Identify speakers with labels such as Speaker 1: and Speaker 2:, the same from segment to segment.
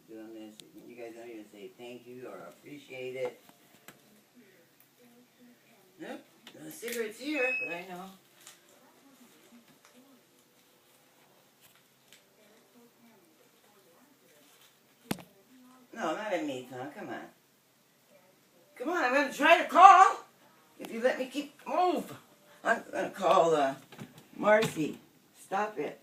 Speaker 1: doing this. You guys don't even say thank you or appreciate it. Nope, no cigarettes here, but I know. No, not at me, Tom. Come on. Come on, I'm going to try to call. If you let me move. I'm going to call Marcy. Stop it.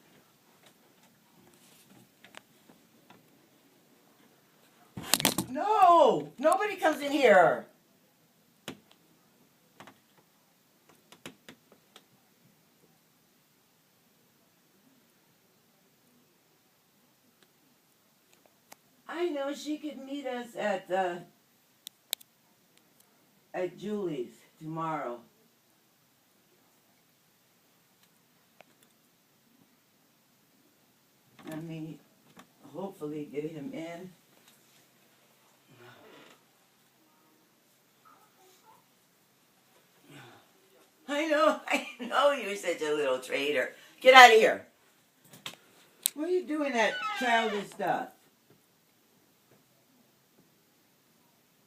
Speaker 1: No! Nobody comes in here. I know she could meet us at Julie's tomorrow. I mean, hopefully get him in. I know you're such a little traitor. Get out of here. What are you doing that childish stuff?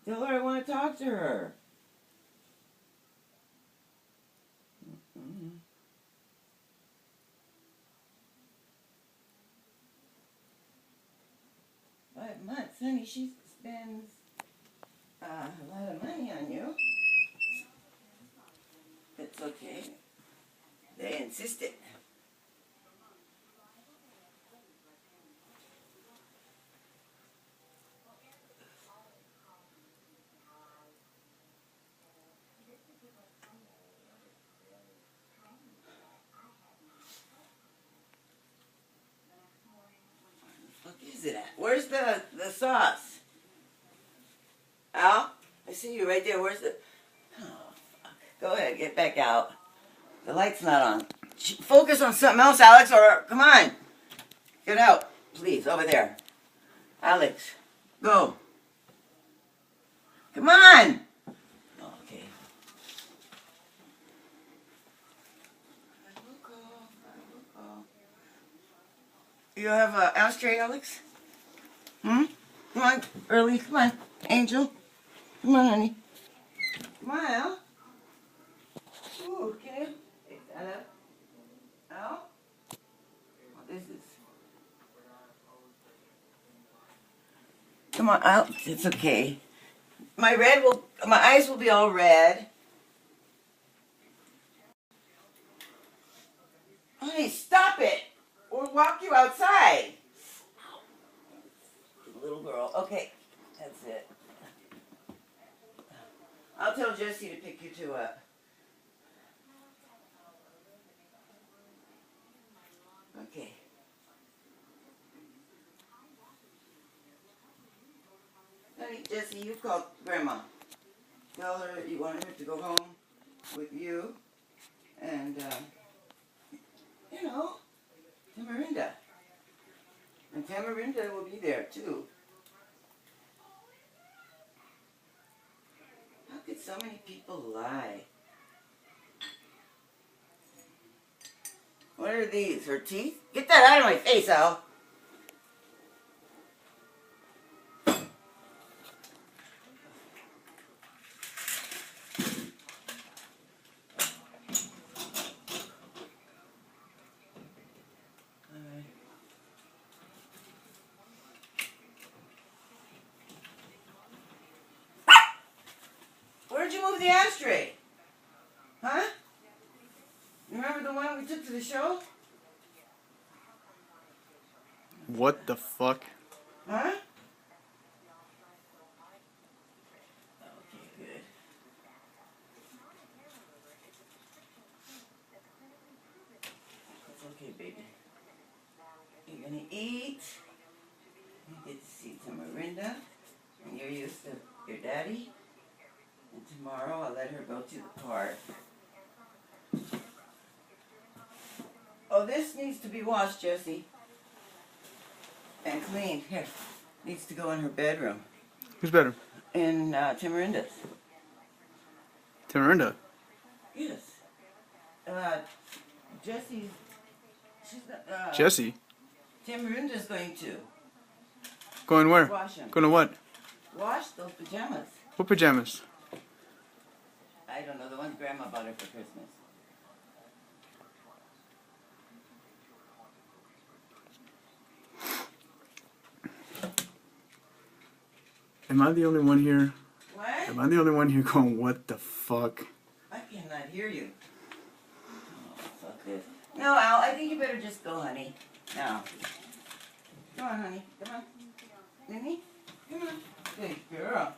Speaker 1: Tell her I want to talk to her. Mm-hmm. 5 months, honey. She spends a lot of money on you. It's okay. They insisted. What is it at? Where's the sauce? Al? I see you right there. Where's the... Oh, fuck. Go ahead, get back out. The light's not on. Focus on something else, Alex, or... Come on. Get out, please, over there. Alex, go. Come on! Okay. You have an ashtray, Alex? Hmm? Come on, early. Come on, Angel. Come on, honey. Come on, Al. Ooh, can you pick that up? Al? Oh, this is... Come on, Al. It's okay. My eyes will be all red. Honey, stop it! We'll walk you outside. Little girl. Okay, that's it. I'll tell Jesse to pick you two up. Okay. Honey, Jesse, you called Grandma. Tell her you wanted her to go home with you and, you know, Tamarinda. And Tamarinda will be there, too. How could so many people lie? What are these? Her teeth? Get that out of my face, Al. Where'd you move the ashtray? Huh? You remember the one we took to the show?
Speaker 2: What the fuck?
Speaker 1: Huh? Okay, good. It's okay, baby. You're gonna eat. You get to see Tamarinda. And you're used to your daddy. And tomorrow I'll let her go to the park. Oh, this needs to be washed, Jesse. And cleaned. Here. Needs to go in her bedroom.
Speaker 2: Who's better?
Speaker 1: In Tamarinda's.
Speaker 2: Tamarinda?
Speaker 1: Yes. Jesse's... She's not...
Speaker 2: Jesse?
Speaker 1: Tamarinda's going to.
Speaker 2: Going where?
Speaker 1: Wash them.
Speaker 2: Going to what?
Speaker 1: Wash those pajamas.
Speaker 2: What pajamas?
Speaker 1: I don't know, the ones Grandma bought her for Christmas.
Speaker 2: Am I the only one here?
Speaker 1: What?
Speaker 2: Am I the only one here going, what the fuck?
Speaker 1: I cannot hear you. Oh, fuck this. No, Al, I think you better just go, honey. Now. Come on, honey. Come on. Minnie? Come on. Good girl.